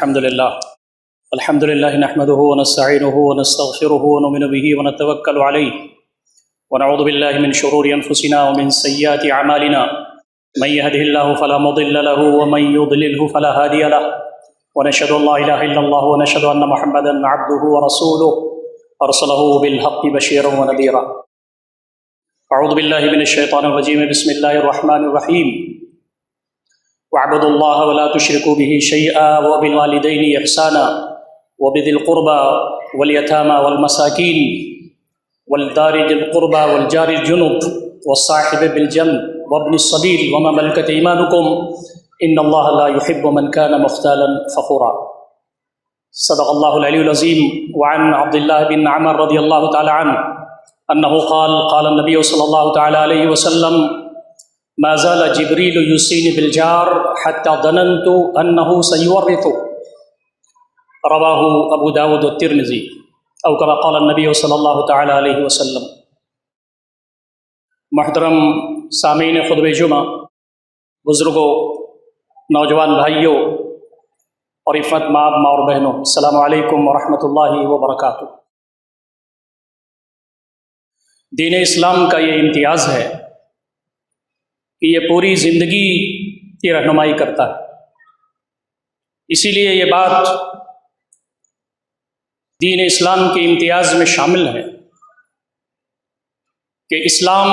الحمد لله نحمده ونستعينه ونستغفره ونؤمن به ونتوكل عليه ونعوذ بالله من شرور أنفسنا ومن سيئات أعمالنا من يهده الله فلا مضل له ومن يضلله فلا هادي له ونشهد أن لا إله إلا الله ونشهد أن محمدا عبده ورسوله أرسله بالحق بشيرا ونذيرا. أعوذ بالله من الشيطان الرجيم. بسم الله الرحمن الرحيم. واعبدوا الله ولا تشركوا به شيئا وبالوالدين إحسانا وبذي القربى واليتامى والمساكين والدار ذي القربى والجار الجنب والصاحب بالجنب وابن السبيل وما ملكت أيمانكم إن الله لا يحب من كان مختالا فخورا. صدق الله العلي العظيم. وعن عبد الله بن عمر رضي الله تعالى عنه أنه قال النبي صلى الله تعالى عليه وسلم ما زال جبريل يوصيني بالجار حتى ظننت أنه سيورثه. رواه ابو داود والترمذی او كما قال النبی صلی اللہ تعالی علیہ وسلم. محترم سامعین خطبہ جمعہ، بزرگوں، نوجوان بھائیوں اور عفت ماں اور بہنوں، السلام علیکم ورحمۃ اللہ وبرکاتہ. دین اسلام کا یہ امتیاز ہے کہ یہ پوری زندگی کی رہنمائی کرتا ہے. اسی لیے یہ بات دین اسلام کے امتیاز میں شامل ہے کہ اسلام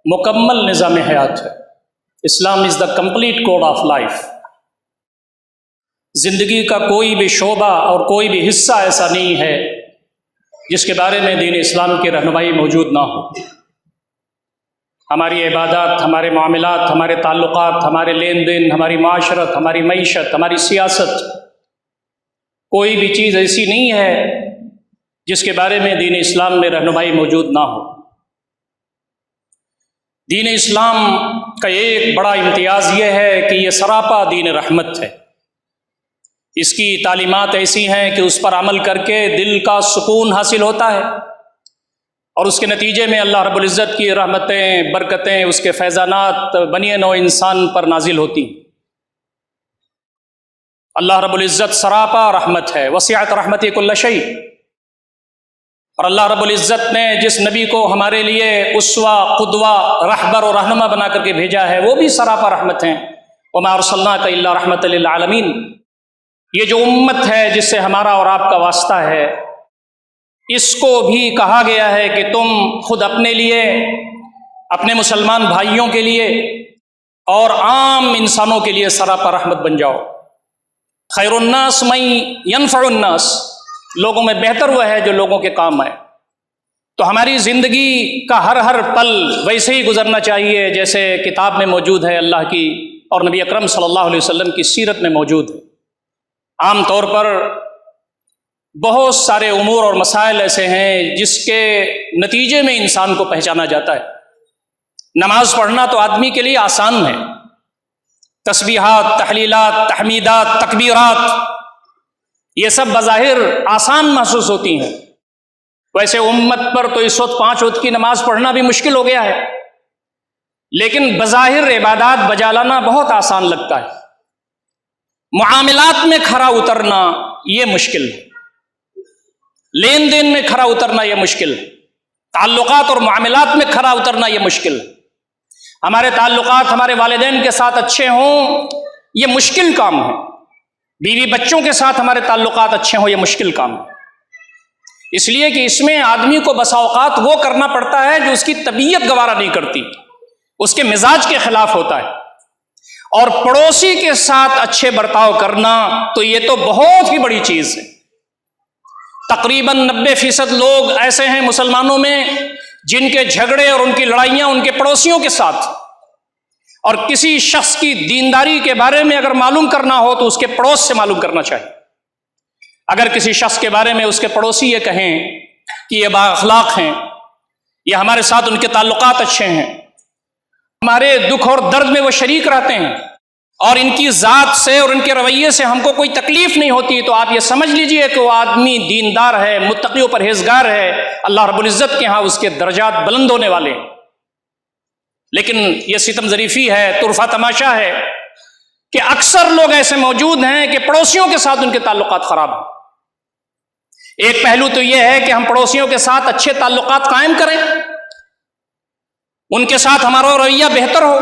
مکمل نظام حیات ہے. Islam is the complete code of life. زندگی کا کوئی بھی شعبہ اور کوئی بھی حصہ ایسا نہیں ہے جس کے بارے میں دین اسلام کی رہنمائی موجود نہ ہو. ہماری عبادات، ہمارے معاملات، ہمارے تعلقات، ہمارے لین دین، ہماری معاشرت، ہماری معیشت، ہماری سیاست، کوئی بھی چیز ایسی نہیں ہے جس کے بارے میں دین اسلام میں رہنمائی موجود نہ ہو. دین اسلام کا ایک بڑا امتیاز یہ ہے کہ یہ سراپا دین رحمت ہے. اس کی تعلیمات ایسی ہیں کہ اس پر عمل کر کے دل کا سکون حاصل ہوتا ہے اور اس کے نتیجے میں اللہ رب العزت کی رحمتیں، برکتیں، اس کے فیضانات بنی نوع انسان پر نازل ہوتی ہیں. اللہ رب العزت سراپا رحمت ہے. وسعت رحمتی کل شیء. اور اللہ رب العزت نے جس نبی کو ہمارے لیے اسوہ، قدوہ، رہبر اور رہنما بنا کر کے بھیجا ہے وہ بھی سراپا رحمت ہیں. وما ارسلناک الا رحمۃ للعالمین. یہ جو امت ہے جس سے ہمارا اور آپ کا واسطہ ہے، اس کو بھی کہا گیا ہے کہ تم خود اپنے لیے، اپنے مسلمان بھائیوں کے لیے اور عام انسانوں کے لیے سراپا رحمت بن جاؤ. خیر الناس من ينفع الناس. لوگوں میں بہتر وہ ہے جو لوگوں کے کام آئے. تو ہماری زندگی کا ہر پل ویسے ہی گزرنا چاہیے جیسے کتاب میں موجود ہے اللہ کی اور نبی اکرم صلی اللہ علیہ وسلم کی سیرت میں موجود ہے. عام طور پر بہت سارے امور اور مسائل ایسے ہیں جس کے نتیجے میں انسان کو پہچانا جاتا ہے. نماز پڑھنا تو آدمی کے لیے آسان ہے. تسبیحات، تحلیلات، تحمیدات، تکبیرات، یہ سب بظاہر آسان محسوس ہوتی ہیں. ویسے امت پر تو اس وقت 5 وقت کی نماز پڑھنا بھی مشکل ہو گیا ہے، لیکن بظاہر عبادات بجا لانا بہت آسان لگتا ہے. معاملات میں کھرا اترنا یہ مشکل ہے. لین دین میں کھرا اترنا یہ مشکل ہے. تعلقات اور معاملات میں کھرا اترنا یہ مشکل ہے. ہمارے تعلقات ہمارے والدین کے ساتھ اچھے ہوں یہ مشکل کام ہے. بیوی بچوں کے ساتھ ہمارے تعلقات اچھے ہوں یہ مشکل کام ہے. اس لیے کہ اس میں آدمی کو بسا اوقات وہ کرنا پڑتا ہے جو اس کی طبیعت گوارا نہیں کرتی، اس کے مزاج کے خلاف ہوتا ہے. اور پڑوسی کے ساتھ اچھے برتاؤ کرنا تو یہ تو بہت ہی بڑی چیز ہے. تقریباً 90% لوگ ایسے ہیں مسلمانوں میں جن کے جھگڑے اور ان کی لڑائیاں ان کے پڑوسیوں کے ساتھ. اور کسی شخص کی دینداری کے بارے میں اگر معلوم کرنا ہو تو اس کے پڑوس سے معلوم کرنا چاہیے. اگر کسی شخص کے بارے میں اس کے پڑوسی یہ کہیں کہ یہ با اخلاق ہیں، یہ ہمارے ساتھ ان کے تعلقات اچھے ہیں، ہمارے دکھ اور درد میں وہ شریک رہتے ہیں اور ان کی ذات سے اور ان کے رویے سے ہم کو کوئی تکلیف نہیں ہوتی، تو آپ یہ سمجھ لیجئے کہ وہ آدمی دیندار ہے، متقی و پرہیزگار ہے. اللہ رب العزت کے ہاں اس کے درجات بلند ہونے والے ہیں. لیکن یہ ستم ظریفی ہے، طرفہ تماشا ہے کہ اکثر لوگ ایسے موجود ہیں کہ پڑوسیوں کے ساتھ ان کے تعلقات خراب ہیں۔ ایک پہلو تو یہ ہے کہ ہم پڑوسیوں کے ساتھ اچھے تعلقات قائم کریں، ان کے ساتھ ہمارا رویہ بہتر ہو،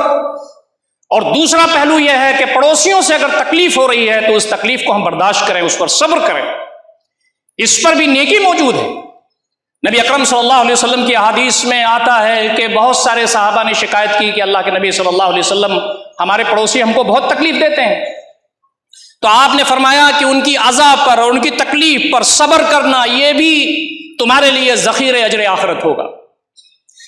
اور دوسرا پہلو یہ ہے کہ پڑوسیوں سے اگر تکلیف ہو رہی ہے تو اس تکلیف کو ہم برداشت کریں، اس پر صبر کریں، اس پر بھی نیکی موجود ہے۔ نبی اکرم صلی اللہ علیہ وسلم کی احادیث میں آتا ہے کہ بہت سارے صحابہ نے شکایت کی کہ اللہ کے نبی صلی اللہ علیہ وسلم، ہمارے پڑوسی ہم کو بہت تکلیف دیتے ہیں، تو آپ نے فرمایا کہ ان کی اذا پر اور ان کی تکلیف پر صبر کرنا یہ بھی تمہارے لیے ذخیرہ اجر آخرت ہوگا۔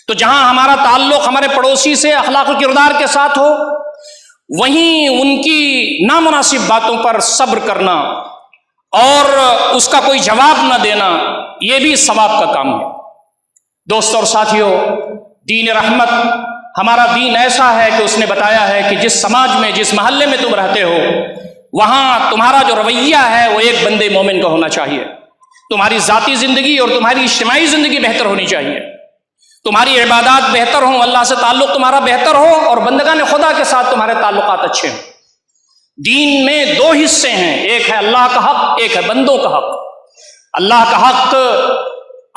تو جہاں ہمارا تعلق ہمارے پڑوسی سے اخلاق و کردار کے ساتھ ہو، وہیں ان کی نامناسب باتوں پر صبر کرنا اور اس کا کوئی جواب نہ دینا یہ بھی ثواب کا کام ہے۔ دوستو اور ساتھیو، دین رحمت، ہمارا دین ایسا ہے کہ اس نے بتایا ہے کہ جس سماج میں، جس محلے میں تم رہتے ہو، وہاں تمہارا جو رویہ ہے وہ ایک بندے مومن کا ہونا چاہیے۔ تمہاری ذاتی زندگی اور تمہاری اجتماعی زندگی بہتر ہونی چاہیے، تمہاری عبادات بہتر ہوں، اللہ سے تعلق تمہارا بہتر ہو، اور بندگان خدا کے ساتھ تمہارے تعلقات اچھے ہوں۔ دین میں دو حصے ہیں، ایک ہے اللہ کا حق، ایک ہے بندوں کا حق۔ اللہ کا حق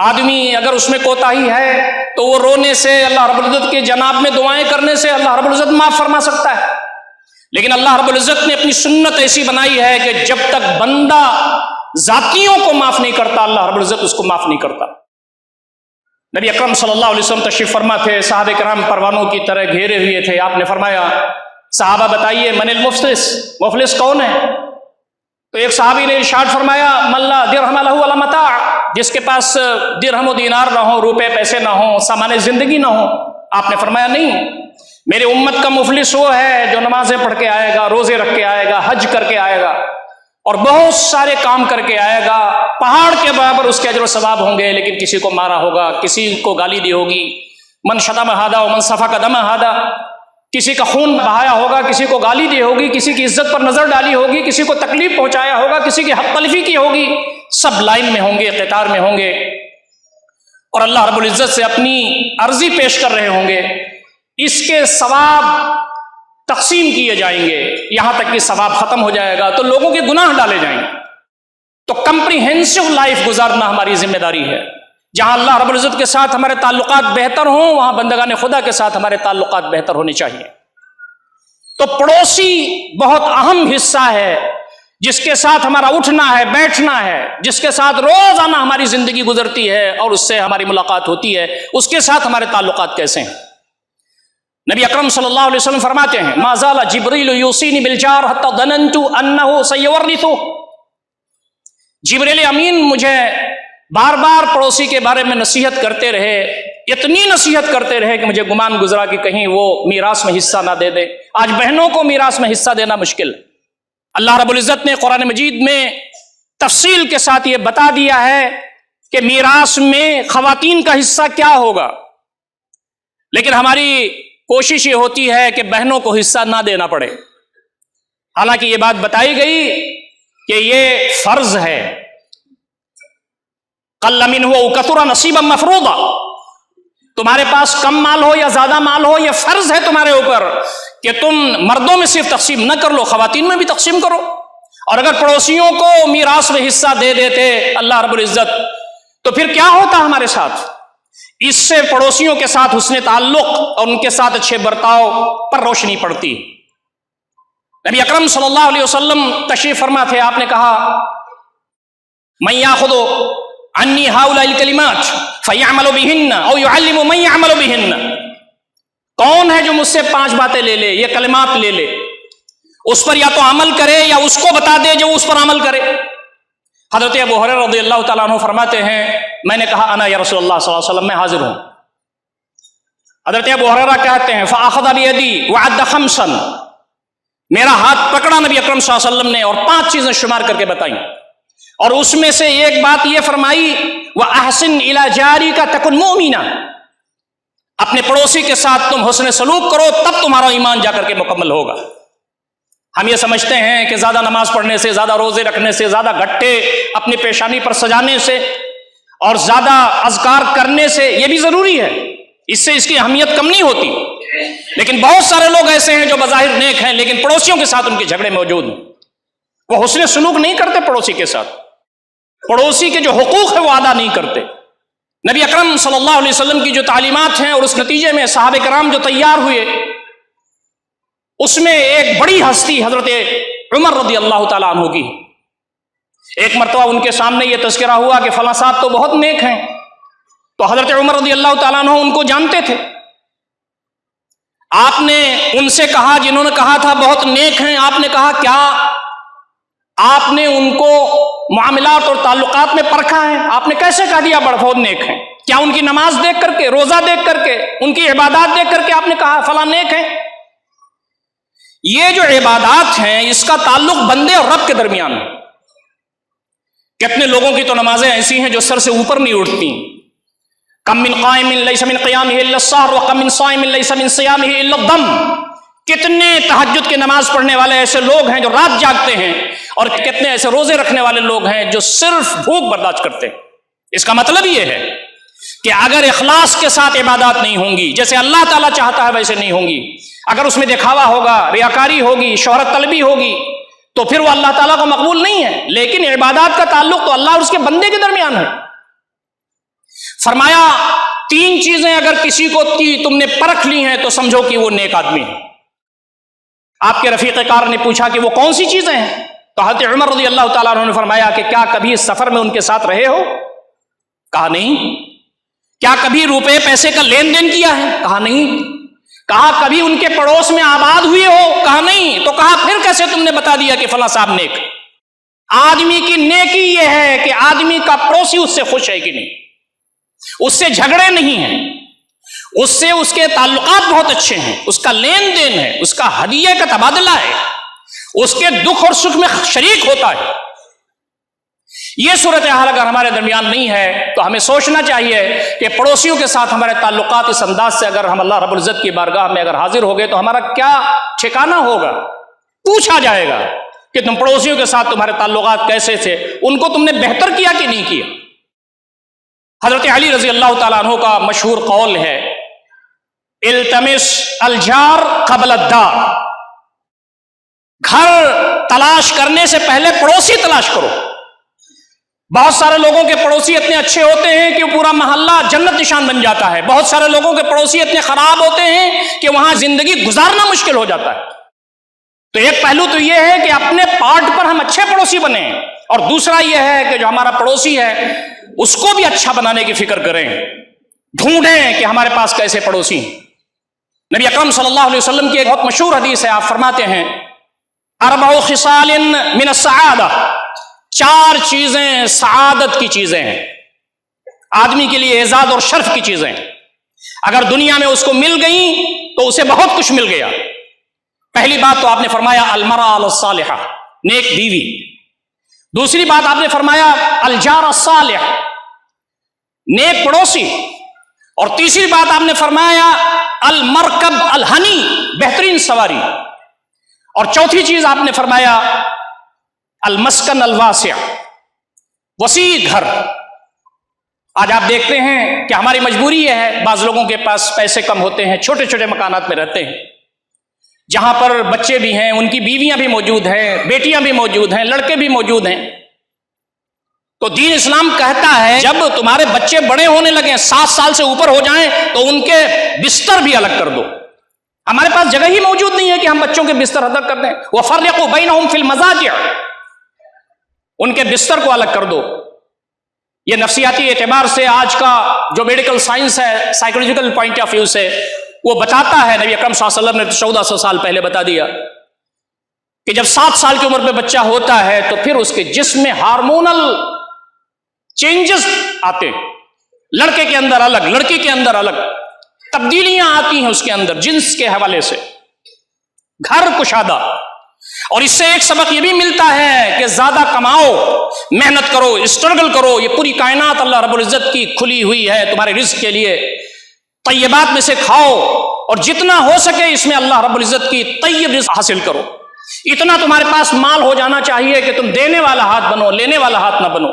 آدمی اگر اس میں کوتاہی ہے تو وہ رونے سے، اللہ رب العزت کے جناب میں دعائیں کرنے سے اللہ رب العزت معاف فرما سکتا ہے، لیکن اللہ رب العزت نے اپنی سنت ایسی بنائی ہے کہ جب تک بندہ ذاتیوں کو معاف نہیں کرتا، اللہ رب العزت اس کو معاف نہیں کرتا۔ نبی اکرم صلی اللہ علیہ وسلم تشریف فرما تھے، صحابہ کرام پروانوں کی طرح گھیرے ہوئے تھے۔ آپ نے فرمایا، صحابہ بتائیے من المفلس، مفلس کون ہے؟ تو ایک صحابی نے ارشاد فرمایا، من لا درہم لہ ولا متاع، جس کے پاس درہم و دینار نہ ہو، روپے پیسے نہ ہوں، سامان زندگی نہ ہو۔ آپ نے فرمایا نہیں، میرے امت کا مفلس وہ ہے جو نمازیں پڑھ کے آئے گا، روزے رکھ کے آئے گا، حج کر کے آئے گا، اور بہت سارے کام کر کے آئے گا، پہاڑ کے برابر اس کے اجر و ثواب ہوں گے، لیکن کسی کو مارا ہوگا، کسی کو گالی دی ہوگی، من شتم ھذا ومن سفک دم ھذا، کسی کا خون بہایا ہوگا، کسی کو گالی دی ہوگی، کسی کی عزت پر نظر ڈالی ہوگی، کسی کو تکلیف پہنچایا ہوگا، کسی کی حق تلفی کی ہوگی، سب لائن میں ہوں گے، قطار میں ہوں گے، اور اللہ رب العزت سے اپنی عرضی پیش کر رہے ہوں گے۔ اس کے ثواب تقسیم کیے جائیں گے یہاں تک کہ ثواب ختم ہو جائے گا تو لوگوں کے گناہ ڈالے جائیں گے۔ تو کمپریہنسو لائف گزارنا ہماری ذمہ داری ہے۔ جہاں اللہ رب العزت کے ساتھ ہمارے تعلقات بہتر ہوں، وہاں بندگان خدا کے ساتھ ہمارے تعلقات بہتر ہونے چاہیے۔ تو پڑوسی بہت اہم حصہ ہے، جس کے ساتھ ہمارا اٹھنا ہے، بیٹھنا ہے، جس کے ساتھ روزانہ ہماری زندگی گزرتی ہے اور اس سے ہماری ملاقات ہوتی ہے، اس کے ساتھ ہمارے تعلقات کیسے ہیں۔ نبی اکرم صلی اللہ علیہ وسلم فرماتے ہیں، ما زال جبریل یوصینی بالجار حتی ظننت انہ سیورثہ، جبریل امین مجھے بار بار پڑوسی کے بارے میں نصیحت کرتے رہے، اتنی نصیحت کرتے رہے کہ مجھے گمان گزرا کہ کہیں وہ میراث میں حصہ نہ دے دے۔ آج بہنوں کو میراث میں حصہ دینا مشکل ہے۔ اللہ رب العزت نے قرآن مجید میں تفصیل کے ساتھ یہ بتا دیا ہے کہ میراث میں خواتین کا حصہ کیا ہوگا، لیکن ہماری کوشش یہ ہوتی ہے کہ بہنوں کو حصہ نہ دینا پڑے، حالانکہ یہ بات بتائی گئی کہ یہ فرض ہے۔ قل منہ او کثر نصیبا مفروضا، تمہارے پاس کم مال ہو یا زیادہ مال ہو، یہ فرض ہے تمہارے اوپر کہ تم مردوں میں صرف تقسیم نہ کر لو، خواتین میں بھی تقسیم کرو۔ اور اگر پڑوسیوں کو میراث میں حصہ دے دیتے اللہ رب العزت تو پھر کیا ہوتا ہمارے ساتھ؟ اس سے پڑوسیوں کے ساتھ حسن تعلق اور ان کے ساتھ اچھے برتاؤ پر روشنی پڑتی۔ نبی اکرم صلی اللہ علیہ وسلم تشریف فرما تھے، آپ نے کہا، من یاخذ عنی ہؤلاء الکلمات فیعمل بہن او یعلم من یعمل بہن، کون ہے جو مجھ سے 5 باتیں لے لے، یہ کلمات لے لے، اس پر یا تو عمل کرے یا اس کو بتا دے جو اس پر عمل کرے۔ حضرت ابو ہریرہ رضی اللہ تعالیٰ عنہ فرماتے ہیں، میں نے کہا انا یا رسول اللہ صلی اللہ علیہ وسلم، میں حاضر ہوں۔ حضرت ابو ہریرہ کہتے ہیں، فاخذ بیدی وعد خمسا، میرا ہاتھ پکڑا نبی اکرم صلی اللہ علیہ وسلم نے اور 5 چیزیں شمار کر کے بتائیں، اور اس میں سے ایک بات یہ فرمائی، وَأَحْسِنْ إِلَى جَارِكَ تَكُنْ مُؤْمِنًا، اپنے پڑوسی کے ساتھ تم حسن سلوک کرو، تب تمہارا ایمان جا کر کے مکمل ہوگا۔ ہم یہ سمجھتے ہیں کہ زیادہ نماز پڑھنے سے، زیادہ روزے رکھنے سے، زیادہ گھٹے اپنی پیشانی پر سجانے سے اور زیادہ اذکار کرنے سے یہ بھی ضروری ہے، اس سے اس کی اہمیت کم نہیں ہوتی. لیکن بہت سارے لوگ ایسے ہیں جو بظاہر نیک ہیں لیکن پڑوسیوں کے ساتھ ان کے جھگڑے موجود ہیں. وہ حسن سلوک نہیں کرتے پڑوسی کے ساتھ، پڑوسی کے جو حقوق ہیں وہ ادا نہیں کرتے. نبی اکرم صلی اللہ علیہ وسلم کی جو تعلیمات ہیں اور اس نتیجے میں صحابہ کرام جو تیار ہوئے، اس میں ایک بڑی ہستی حضرت عمر رضی اللہ تعالیٰ عنہ کی. ایک مرتبہ ان کے سامنے یہ تذکرہ ہوا کہ فلاں صاحب تو بہت نیک ہیں. تو حضرت عمر رضی اللہ تعالیٰ عنہ ان کو جانتے تھے. آپ نے ان سے کہا، جنہوں نے کہا تھا بہت نیک ہیں، آپ نے کہا کیا آپ نے ان کو معاملات اور تعلقات میں پرکھا ہے؟ آپ نے کیسے کہہ دیا بہت نیک ہیں؟ کیا ان کی نماز دیکھ کر کے، روزہ دیکھ کر کے، ان کی عبادات دیکھ کر کے آپ نے کہا فلاں نیک ہیں؟ یہ جو عبادات ہیں اس کا تعلق بندے اور رب کے درمیان ہے. کتنے لوگوں کی تو نمازیں ایسی ہیں جو سر سے اوپر نہیں اٹھتی. کم من قائم لیس من قیامہ الا السحر وکم من صائم لیس من صیامہ الا الدم. کتنے تہجد کی نماز پڑھنے والے ایسے لوگ ہیں جو رات جاگتے ہیں، اور کتنے ایسے روزے رکھنے والے لوگ ہیں جو صرف بھوک برداشت کرتے ہیں. اس کا مطلب یہ ہے کہ اگر اخلاص کے ساتھ عبادات نہیں ہوں گی، جیسے اللہ تعالیٰ چاہتا ہے ویسے نہیں ہوں گی، اگر اس میں دکھاوا ہوگا، ریاکاری ہوگی، شہرت طلبی ہوگی، تو پھر وہ اللہ تعالیٰ کو مقبول نہیں ہے. لیکن عبادات کا تعلق تو اللہ اور اس کے بندے کے درمیان ہے. فرمایا 3 چیزیں اگر کسی کو تم نے پرکھ لی ہیں تو سمجھو کہ وہ نیک آدمی ہے. آپ کے رفیق کار نے پوچھا کہ وہ کون سی چیزیں ہیں؟ تو حضرت عمر رضی اللہ تعالیٰ عنہ نے فرمایا کہ کیا کبھی اس سفر میں ان کے ساتھ رہے ہو؟ کہا نہیں. کیا کبھی روپے پیسے کا لین دین کیا ہے؟ کہا نہیں. کہا کبھی ان کے پڑوس میں آباد ہوئے ہو؟ کہا نہیں. تو کہا پھر کیسے تم نے بتا دیا کہ فلاں صاحب نیک؟ آدمی کی نیکی یہ ہے کہ آدمی کا پڑوسی اس سے خوش ہے کہ نہیں، اس سے جھگڑے نہیں ہیں، اس سے اس کے تعلقات بہت اچھے ہیں، اس کا لین دین ہے، اس کا ہدیے کا تبادلہ ہے، اس کے دکھ اور سکھ میں شریک ہوتا ہے. یہ صورتحال اگر ہمارے درمیان نہیں ہے تو ہمیں سوچنا چاہیے کہ پڑوسیوں کے ساتھ ہمارے تعلقات اس انداز سے اگر ہم اللہ رب العزت کی بارگاہ میں اگر حاضر ہو گئے تو ہمارا کیا ٹھکانہ ہوگا. پوچھا جائے گا کہ تم پڑوسیوں کے ساتھ تمہارے تعلقات کیسے تھے، ان کو تم نے بہتر کیا کہ نہیں کیا. حضرت علی رضی اللہ تعالیٰ عنہ کا مشہور قول ہے، التمس الجار قبل الدار. گھر تلاش کرنے سے پہلے پڑوسی تلاش کرو. بہت سارے لوگوں کے پڑوسی اتنے اچھے ہوتے ہیں کہ پورا محلہ جنت نشان بن جاتا ہے. بہت سارے لوگوں کے پڑوسی اتنے خراب ہوتے ہیں کہ وہاں زندگی گزارنا مشکل ہو جاتا ہے. تو ایک پہلو تو یہ ہے کہ اپنے پارٹ پر ہم اچھے پڑوسی بنیں، اور دوسرا یہ ہے کہ جو ہمارا پڑوسی ہے اس کو بھی اچھا بنانے کی فکر کریں. ڈھونڈیں کہ ہمارے پاس کیسے پڑوسی ہیں. نبی اکرم صلی اللہ علیہ وسلم کی ایک بہت مشہور حدیث ہے. آپ فرماتے ہیں 4 خصال من السعادہ، 4 چیزیں سعادت کی چیزیں ہیں، آدمی کے لیے اعزاز اور شرف کی چیزیں ہیں. اگر دنیا میں اس کو مل گئیں تو اسے بہت کچھ مل گیا. پہلی بات تو آپ نے فرمایا المرأة الصالحہ، نیک بیوی. دوسری بات آپ نے فرمایا الجار الصالح، نیک پڑوسی. اور تیسری بات آپ نے فرمایا المرکب الہنی، بہترین سواری. اور چوتھی چیز آپ نے فرمایا المسکن الواسع، وسیع گھر. آج آپ دیکھتے ہیں کہ ہماری مجبوری یہ ہے، بعض لوگوں کے پاس پیسے کم ہوتے ہیں، چھوٹے چھوٹے مکانات میں رہتے ہیں، جہاں پر بچے بھی ہیں، ان کی بیویاں بھی موجود ہیں، بیٹیاں بھی موجود ہیں، لڑکے بھی موجود ہیں. تو دین اسلام کہتا ہے جب تمہارے بچے بڑے ہونے لگیں، 7 سال سے اوپر ہو جائیں، تو ان کے بستر بھی الگ کر دو. ہمارے پاس جگہ ہی موجود نہیں ہے کہ ہم بچوں کے بستر الگ کر دیں. وَفَرِّقُوا بَيْنَهُمْ فِي الْمَضَاجِعِ، ان کے بستر کو الگ کر دو. یہ نفسیاتی اعتبار سے آج کا جو میڈیکل سائنس ہے، سائیکولوجیکل پوائنٹ آف ویو سے وہ بتاتا ہے. نبی اکرم صلی اللہ علیہ وسلم نے 1400 سال پہلے بتا دیا کہ جب 7 سال کی عمر پہ بچہ ہوتا ہے تو پھر اس کے جسم میں ہارمونل چینجز آتے ہیں. لڑکے کے اندر الگ، لڑکی کے اندر الگ تبدیلیاں آتی ہیں اس کے اندر جنس کے حوالے سے. گھر کشادہ. اور اس سے ایک سبق یہ بھی ملتا ہے کہ زیادہ کماؤ، محنت کرو، اسٹرگل کرو. یہ پوری کائنات اللہ رب العزت کی کھلی ہوئی ہے تمہارے رزق کے لیے. طیبات میں سے کھاؤ، اور جتنا ہو سکے اس میں اللہ رب العزت کی طیب رزق حاصل کرو. اتنا تمہارے پاس مال ہو جانا چاہیے کہ تم دینے والا ہاتھ بنو، لینے والا ہاتھ نہ بنو.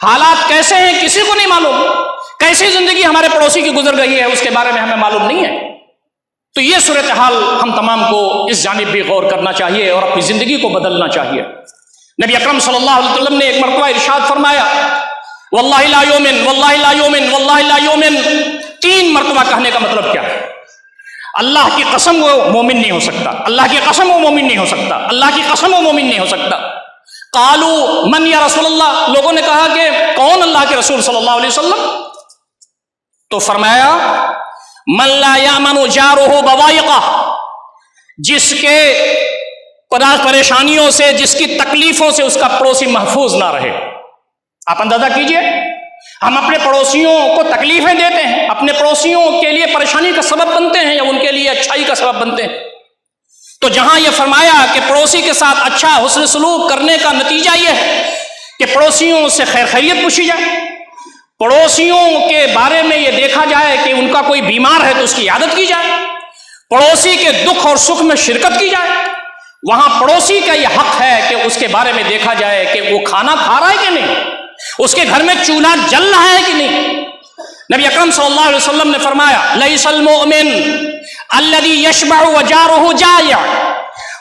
حالات کیسے ہیں کسی کو نہیں معلوم، کیسی زندگی ہمارے پڑوسی کی گزر رہی ہے اس کے بارے میں ہمیں معلوم نہیں ہے۔ تو یہ صورتحال ہم تمام کو اس جانب بھی غور کرنا چاہیے اور اپنی زندگی کو بدلنا چاہیے۔ نبی اکرم صلی اللہ علیہ وسلم نے ایک مرتبہ ارشاد فرمایا واللہ لا یؤمن واللہ لا یؤمن واللہ لا یؤمن، 3 مرتبہ کہنے کا مطلب کیا ہے؟ اللہ کی قسم وہ مومن نہیں ہو سکتا، اللہ کی قسم وہ مومن نہیں ہو سکتا، اللہ کی قسم وہ مومن نہیں ہو سکتا۔ قالوا من یا رسول اللہ، لوگوں نے کہا کہ کون اللہ کے رسول صلی اللہ علیہ وسلم؟ تو فرمایا من لا یامن جارہ بوائقہ، جس کے پریشانیوں سے، جس کی تکلیفوں سے اس کا پڑوسی محفوظ نہ رہے۔ آپ اندازہ کیجئے، ہم اپنے پڑوسیوں کو تکلیفیں دیتے ہیں، اپنے پڑوسیوں کے لیے پریشانی کا سبب بنتے ہیں یا ان کے لیے اچھائی کا سبب بنتے ہیں۔ تو جہاں یہ فرمایا کہ پڑوسی کے ساتھ اچھا حسن سلوک کرنے کا نتیجہ یہ ہے کہ پڑوسیوں سے خیر خیریت پوچھی جائے، پڑوسیوں کے بارے میں یہ دیکھا جائے کہ ان کا کوئی بیمار ہے تو اس کی عیادت کی جائے، پڑوسی کے دکھ اور سکھ میں شرکت کی جائے، وہاں پڑوسی کا یہ حق ہے کہ اس کے بارے میں دیکھا جائے کہ وہ کھانا کھا رہا ہے کہ نہیں، اس کے گھر میں چولہا جل رہا ہے کہ نہیں۔ نبی اکرم صلی اللہ علیہ وسلم نے فرمایا لیس المؤمن الذی یشبع وجارہ جائع،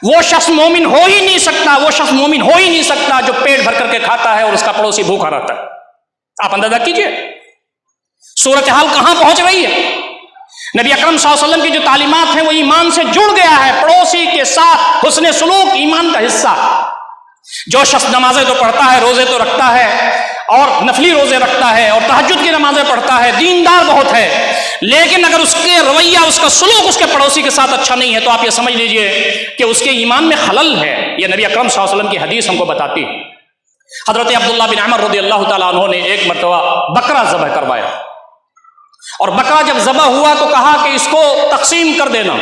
وہ شخص مومن ہو ہی نہیں سکتا، وہ شخص مومن ہو ہی نہیں سکتا جو پیٹ بھر کر کے کھاتا ہے اور اس کا پڑوسی بھوکا رہتا ہے۔ آپ اندازہ کیجئے صورتحال کہاں پہنچ رہی ہے۔ نبی اکرم صلی اللہ علیہ وسلم کی جو تعلیمات ہیں وہ ایمان سے جڑ گیا ہے، پڑوسی کے ساتھ حسن سلوک ایمان کا حصہ۔ جو شخص نمازیں تو پڑھتا ہے، روزے تو رکھتا ہے اور نفلی روزے رکھتا ہے اور تہجد کی نمازیں پڑھتا ہے، دیندار بہت ہے، لیکن اگر اس کے رویہ، اس کا سلوک اس کے پڑوسی کے ساتھ اچھا نہیں ہے تو آپ یہ سمجھ لیجئے کہ اس کے ایمان میں خلل ہے۔ یہ نبی اکرم صلی اللہ علیہ وسلم کی حدیث ہم کو بتاتی ہے۔ حضرت عبداللہ بن عمر رضی اللہ تعالیٰ عنہ نے ایک مرتبہ بکرا ذبح کروایا، اور بکرا جب ذبح ہوا تو کہا کہ اس کو تقسیم کر دینا،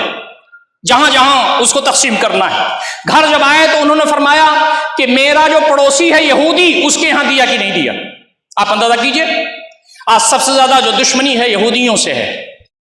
جہاں جہاں اس کو تقسیم کرنا ہے۔ گھر جب آئے تو انہوں نے فرمایا کہ میرا جو پڑوسی ہے یہودی، اس کے ہاں دیا کہ نہیں دیا۔ آپ اندازہ کیجئے آج سب سے زیادہ جو دشمنی ہے یہودیوں سے ہے۔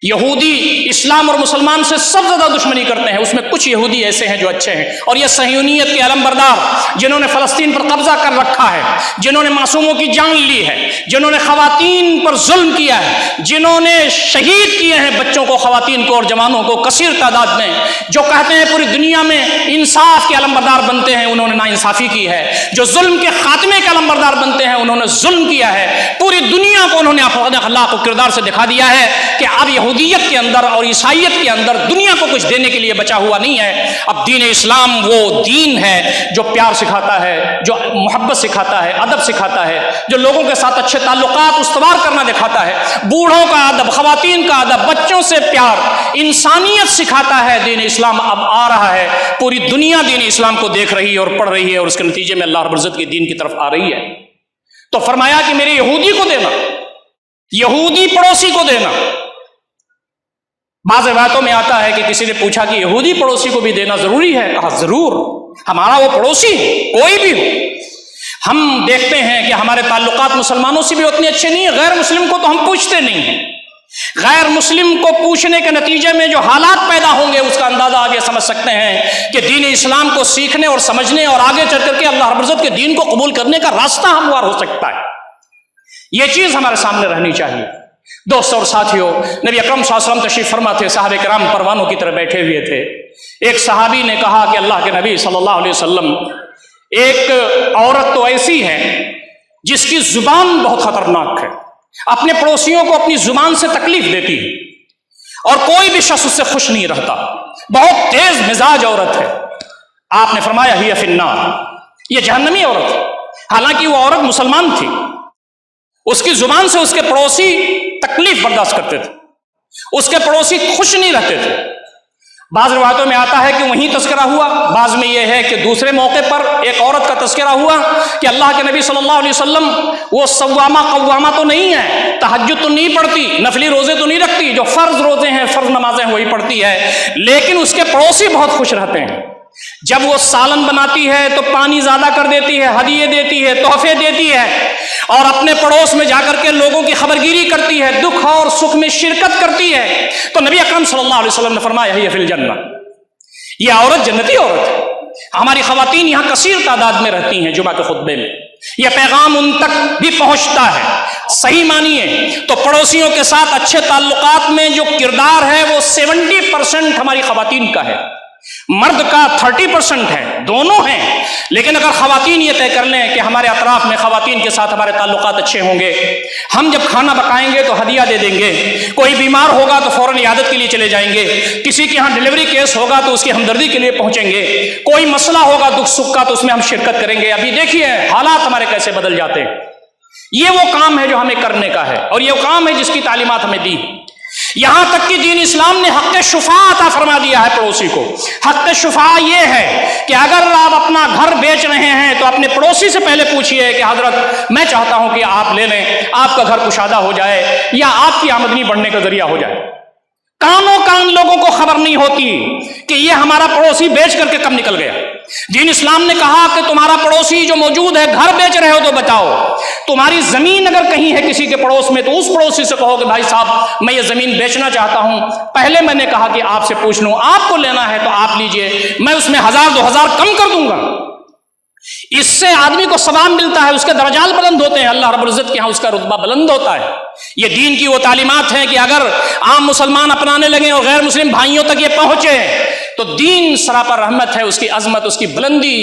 یہودی اسلام اور مسلمان سے سب زیادہ دشمنی کرتے ہیں، اس میں کچھ یہودی ایسے ہیں جو اچھے ہیں، اور یہ صہیونیت کے علم بردار جنہوں نے فلسطین پر قبضہ کر رکھا ہے، جنہوں نے معصوموں کی جان لی ہے، جنہوں نے خواتین پر ظلم کیا ہے، جنہوں نے شہید کیے ہیں بچوں کو، خواتین کو اور جوانوں کو کثیر تعداد میں، جو کہتے ہیں پوری دنیا میں انصاف کے علم بردار بنتے ہیں، انہوں نے ناانصافی کی ہے، جو ظلم کے خاتمے کے علم بردار بنتے ہیں انہوں نے ظلم کیا ہے، پوری دنیا کو انہوں نے اپنے اخلاق و کردار سے دکھا دیا ہے کہ اب یہودیت کے اندر اور عیسائیت کے اندر دنیا کو کچھ دینے کے لیے بچا ہوا نہیں ہے۔ اب دین اسلام وہ دین ہے جو پیار سکھاتا ہے، جو محبت سکھاتا ہے، ادب سکھاتا ہے، جو لوگوں کے ساتھ اچھے تعلقات استوار کرنا دکھاتا ہے، بوڑھوں کا ادب، خواتین کا ادب، بچوں سے پیار، انسانیت سکھاتا ہے۔ دین اسلام اب آ رہا ہے، پوری دنیا دین اسلام کو دیکھ رہی ہے اور پڑھ رہی ہے، اور اس کے نتیجے میں اللہ رب العزت کے دین کی طرف آ رہی ہے۔ تو فرمایا کہ میرے یہودی کو دینا، یہودی پڑوسی کو دینا۔ بعض روایتوں میں آتا ہے کہ کسی نے پوچھا کہ یہودی پڑوسی کو بھی دینا ضروری ہے؟ کہا ضرور، ہمارا وہ پڑوسی کوئی بھی ہو۔ ہم دیکھتے ہیں کہ ہمارے تعلقات مسلمانوں سے بھی اتنے اچھے نہیں ہیں، غیر مسلم کو تو ہم پوچھتے نہیں ہیں۔ غیر مسلم کو پوچھنے کے نتیجے میں جو حالات پیدا ہوں گے اس کا اندازہ آگے سمجھ سکتے ہیں کہ دین اسلام کو سیکھنے اور سمجھنے اور آگے چل کر کے اللہ رب العزت کے دین کو قبول کرنے کا راستہ ہموار ہو سکتا ہے۔ یہ چیز ہمارے سامنے رہنی چاہیے۔ دوستوں اور ساتھیوں، نبی اکرم صلی اللہ علیہ وسلم تشریف فرما تھے، صحابہ کرام پروانوں کی طرح بیٹھے ہوئے تھے۔ ایک صحابی نے کہا کہ اللہ کے نبی صلی اللہ علیہ وسلم، ایک عورت تو ایسی ہے جس کی زبان بہت خطرناک ہے، اپنے پڑوسیوں کو اپنی زبان سے تکلیف دیتی ہے اور کوئی بھی شخص اس سے خوش نہیں رہتا، بہت تیز مزاج عورت ہے۔ آپ نے فرمایا ہی فی النار، یہ جہنمی عورت ہے۔ حالانکہ وہ عورت مسلمان تھی، اس کی زبان سے اس کے پڑوسی تکلیف برداشت کرتے تھے، اس کے پڑوسی خوش نہیں رہتے تھے۔ بعض روایتوں میں آتا ہے کہ وہیں تذکرہ ہوا، بعض میں یہ ہے کہ دوسرے موقع پر ایک عورت کا تذکرہ ہوا کہ اللہ کے نبی صلی اللہ علیہ وسلم وہ صوامہ قوامہ تو نہیں ہے، تہجد تو نہیں پڑھتی، نفلی روزے تو نہیں رکھتی، جو فرض روزے ہیں، فرض نمازیں وہی پڑھتی ہے، لیکن اس کے پڑوسی بہت خوش رہتے ہیں۔ جب وہ سالن بناتی ہے تو پانی زیادہ کر دیتی ہے، ہدیے دیتی ہے، تحفے دیتی ہے، اور اپنے پڑوس میں جا کر کے لوگوں کی خبرگیری کرتی ہے، دکھ اور سکھ میں شرکت کرتی ہے۔ تو نبی اکرم صلی اللہ علیہ وسلم نے فرمایا ہی فی الجنہ، یہ عورت جنتی عورت ہے۔ ہماری خواتین یہاں کثیر تعداد میں رہتی ہیں جمعہ کے خطبے میں، یہ پیغام ان تک بھی پہنچتا ہے. صحیح مانیے تو پڑوسیوں کے ساتھ اچھے تعلقات میں جو کردار ہے وہ 70% ہماری خواتین کا ہے، مرد کا 30% ہے، دونوں ہیں. لیکن اگر خواتین یہ طے کر لیں کہ ہمارے اطراف میں خواتین کے ساتھ ہمارے تعلقات اچھے ہوں گے، ہم جب کھانا پکائیں گے تو ہدیہ دے دیں گے، کوئی بیمار ہوگا تو فوراً عیادت کے لیے چلے جائیں گے، کسی کے ہاں ڈلیوری کیس ہوگا تو اس کی ہمدردی کے لیے پہنچیں گے، کوئی مسئلہ ہوگا دکھ سکھ کا تو اس میں ہم شرکت کریں گے. ابھی دیکھیے حالات ہمارے کیسے بدل جاتے ہیں. یہ وہ کام ہے جو ہمیں کرنے کا ہے، اور یہ وہ کام ہے جس کی تعلیمات ہمیں دی. یہاں تک کہ دین اسلام نے حق شفاء عطا فرما دیا ہے پڑوسی کو. حق شفاء یہ ہے کہ اگر آپ اپنا گھر بیچ رہے ہیں تو اپنے پڑوسی سے پہلے پوچھئے کہ حضرت میں چاہتا ہوں کہ آپ لے لیں، آپ کا گھر کشادہ ہو جائے یا آپ کی آمدنی بڑھنے کا ذریعہ ہو جائے. کانوں کان لوگوں کو خبر نہیں ہوتی کہ یہ ہمارا پڑوسی بیچ کر کے کب نکل گیا. دین اسلام نے کہا کہ تمہارا پڑوسی جو موجود ہے، گھر بیچ رہے ہو تو بتاؤ. تمہاری زمین اگر کہیں ہے کسی کے پڑوس میں تو اس پڑوسی سے کہو کہ بھائی صاحب میں یہ زمین بیچنا چاہتا ہوں، پہلے میں نے کہا کہ آپ سے پوچھ لوں، آپ کو لینا ہے تو آپ لیجئے، میں اس میں 1000-2000 کم کر دوں گا. اس سے آدمی کو ثواب ملتا ہے، اس کے درجات بلند ہوتے ہیں، اللہ رب العزت کے ہاں اس کا رتبہ بلند ہوتا ہے. یہ دین کی وہ تعلیمات ہیں کہ اگر عام مسلمان اپنانے لگیں اور غیر مسلم بھائیوں تک یہ پہنچے تو دین سراپا رحمت ہے، اس کی عظمت، اس کی بلندی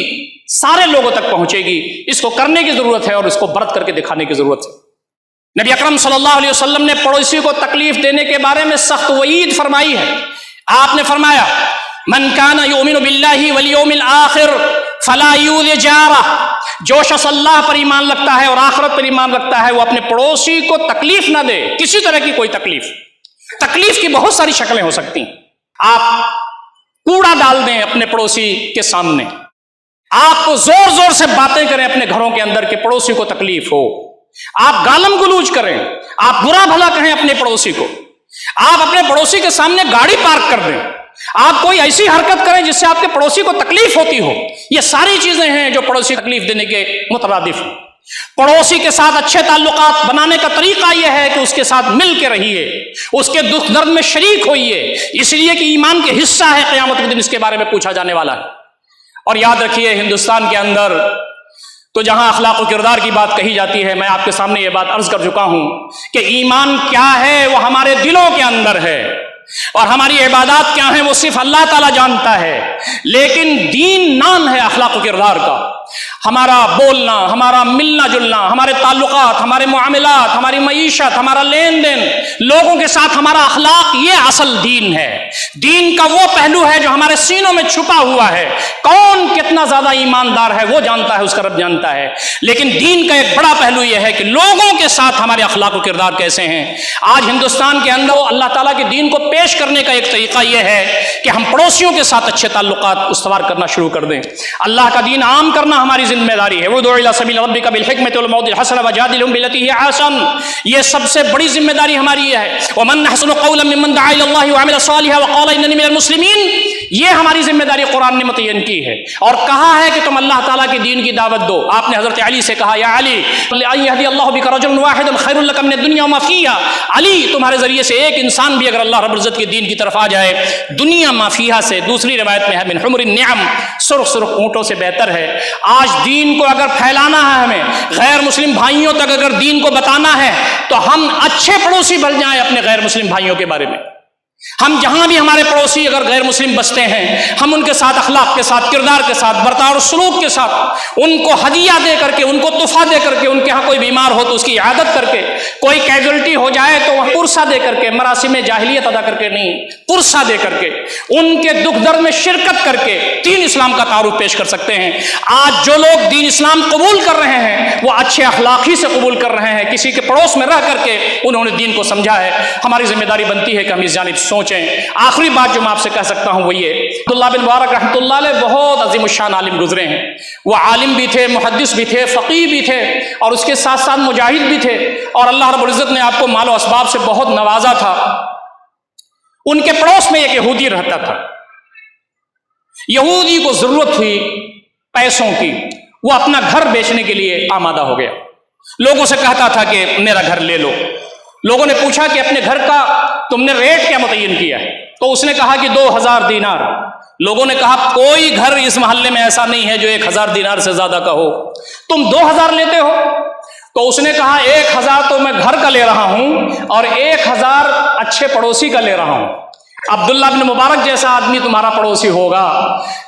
سارے لوگوں تک پہنچے گی. اس کو کرنے کی ضرورت ہے اور اس کو برت کر کے دکھانے کی ضرورت ہے. نبی اکرم صلی اللہ علیہ وسلم نے پڑوسی کو تکلیف دینے کے بارے میں سخت وعید فرمائی ہے. آپ نے فرمایا من کان یؤمن باللہ والیوم الآخر فلا یؤذ جارہ، جو شخص اللہ پر ایمان رکھتا ہے اور آخرت پر ایمان رکھتا ہے وہ اپنے پڑوسی کو تکلیف نہ دے، کسی طرح کی کوئی تکلیف. تکلیف کی بہت ساری شکلیں ہو سکتی ہیں. آپ کوڑا ڈال دیں اپنے پڑوسی کے سامنے، آپ زور زور سے باتیں کریں اپنے گھروں کے اندر کہ پڑوسی کو تکلیف ہو، آپ گالم گلوچ کریں، آپ برا بھلا کہیں اپنے پڑوسی کو، آپ اپنے پڑوسی کے سامنے گاڑی پارک کر دیں، آپ کوئی ایسی حرکت کریں جس سے آپ کے پڑوسی کو تکلیف ہوتی ہو. یہ ساری چیزیں ہیں جو پڑوسی تکلیف دینے کے مترادف ہیں. پڑوسی کے ساتھ اچھے تعلقات بنانے کا طریقہ یہ ہے کہ اس کے ساتھ مل کے رہیے، اس کے دکھ درد میں شریک ہوئیے، اس لیے کہ ایمان کے حصہ ہے، قیامت کے دن اس کے بارے میں پوچھا جانے والا ہے. اور یاد رکھیے ہندوستان کے اندر تو جہاں اخلاق و کردار کی بات کہی جاتی ہے، میں آپ کے سامنے یہ بات عرض کر چکا ہوں کہ ایمان کیا ہے وہ ہمارے دلوں کے اندر ہے، اور ہماری عبادات کیا ہیں وہ صرف اللہ تعالیٰ جانتا ہے. لیکن دین نام ہے اخلاق و کردار کا. ہمارا بولنا، ہمارا ملنا جلنا، ہمارے تعلقات، ہمارے معاملات، ہماری معیشت، ہمارا لین دین، لوگوں کے ساتھ ہمارا اخلاق، یہ اصل دین ہے. دین کا وہ پہلو ہے جو ہمارے سینوں میں چھپا ہوا ہے. کون کتنا زیادہ ایماندار ہے وہ جانتا ہے، اس کا رب جانتا ہے. لیکن دین کا ایک بڑا پہلو یہ ہے کہ لوگوں کے ساتھ ہمارے اخلاق و کردار کیسے ہیں. آج ہندوستان کے اندر اللہ تعالیٰ کے دین کو پیش کرنے کا ایک طریقہ یہ ہے کہ ہم پڑوسیوں کے ساتھ اچھے تعلقات استوار کرنا شروع کر دیں. اللہ کا دین عام کرنا ہماری ذمہ داری ہے. ادع الی سبیل ربک بالحکمۃ والموعظۃ الحسنۃ وجادلھم بالتی ہی احسن. یہ سب سے بڑی ذمہ داری ہماری یہ ہے. ومن احسن قولا ممن دعا الی اللہ وعمل صالحا وقال اننی من المسلمین. یہ ہماری ذمہ داری قرآن نے متعین کی ہے اور کہا ہے کہ تم اللہ تعالیٰ کے دین کی دعوت دو. آپ نے حضرت علی سے کہا یا علی ان یہدی اللہ بک رجلا واحدا خیر لک من الدنیا وما فیہا. علی تمہارے ذریعے سے ایک انسان بھی اگر اللہ رب العزت کے دین کی طرف آ جائے دنیا ما فیہا سے، دوسری روایت میں ہے من حمر النعم، سرخ سرخ اونٹوں سے بہتر ہے. آج دین کو اگر پھیلانا ہے، ہمیں غیر مسلم بھائیوں تک اگر دین کو بتانا ہے تو ہم اچھے پڑوسی بن جائیں اپنے غیر مسلم بھائیوں کے بارے میں. ہم جہاں بھی ہمارے پڑوسی اگر غیر مسلم بستے ہیں، ہم ان کے ساتھ اخلاق کے ساتھ، کردار کے ساتھ، برتاؤ اور سلوک کے ساتھ ان کو ہدیہ دے کر کے، ان کو تحفہ دے کر کے، ان کے ہاں کوئی بیمار ہو تو اس کی عیادت کر کے، کوئی کیجولٹی ہو جائے تو پرسہ دے کر کے، مراسم جاہلیت ادا کر کے نہیں، پرسہ دے کر کے، ان کے دکھ درد میں شرکت کر کے دین اسلام کا تعارف پیش کر سکتے ہیں. آج جو لوگ دین اسلام قبول کر رہے ہیں وہ اچھے اخلاقی سے قبول کر رہے ہیں، کسی کے پڑوس میں رہ کر کے انہوں نے دین کو سمجھا ہے. ہماری ذمہ داری بنتی ہے کہ ہم اس جانب سوچیں. آخری بات جو میں آپ سے کہہ سکتا ہوں وہ یہ، عبداللہ بن مبارک رحمۃ اللہ علیہ بہت عظیم الشان عالم گزرے ہیں. وہ عالم بھی تھے، محدث بھی تھے، فقیہ بھی تھے، اور اس کے ساتھ ساتھ مجاہد بھی تھے، اور اللہ رب العزت نے آپ کو مال و اسباب سے بہت نوازا تھا. ان کے پڑوس میں ایک یہودی رہتا تھا. یہودی کو ضرورت ہوئی پیسوں کی، وہ اپنا گھر بیچنے کے لیے آمادہ ہو گیا. لوگوں سے کہتا تھا کہ میرا گھر لے لو. لوگوں نے پوچھا کہ اپنے گھر کا تم نے ریٹ کیا متعین کیا ہے؟ تو اس نے کہا کہ 2000 دینار۔ لوگوں نے کہا کوئی گھر اس محلے میں ایسا نہیں ہے جو 1000 دینار سے زیادہ کا ہو، تم 2000 لیتے ہو؟ تو اس نے کہا 1000 تو میں گھر کا لے رہا ہوں اور 1000 اچھے پڑوسی کا لے رہا ہوں۔ عبداللہ بن مبارک جیسا آدمی تمہارا پڑوسی ہوگا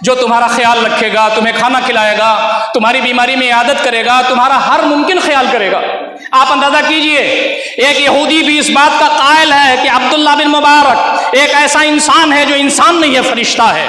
جو تمہارا خیال رکھے گا، تمہیں کھانا کھلائے گا، تمہاری بیماری میں عیادت کرے گا، تمہارا ہر ممکن خیال کرے گا۔ آپ اندازہ کیجئے، ایک یہودی بھی اس بات کا قائل ہے کہ عبداللہ بن مبارک ایک ایسا انسان ہے جو انسان نہیں ہے، فرشتہ ہے۔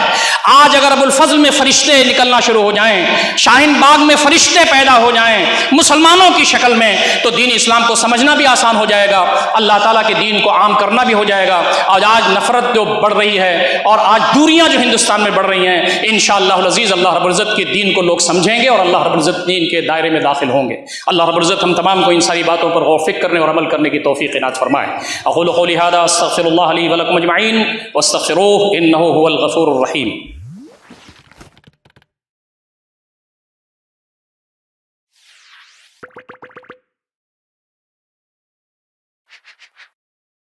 آج اگر ابو الفضل میں فرشتے نکلنا شروع ہو جائیں، شاہین باغ میں فرشتے پیدا ہو جائیں مسلمانوں کی شکل میں، تو دین اسلام کو سمجھنا بھی آسان ہو جائے گا، اللہ تعالیٰ کے دین کو عام کرنا بھی ہو جائے گا۔ آج نفرت جو بڑھ رہی ہے اور آج دوریاں جو ہندوستان میں بڑھ رہی ہیں، انشاءاللہ العزیز اللہ رب العزت کے دین کو لوگ سمجھیں گے اور اللہ رب العزت دین کے دائرے میں داخل ہوں گے۔ اللہ رب العزت ہم تمام کو ان ساری باتوں پر غور و فکر کرنے اور عمل کرنے کی توفیق عنایت فرمائے۔ اقول قولی ھذا استغفر اللہ لی ولکم اجمعین واستغفروہ انہ ھو الغفور الرحیم۔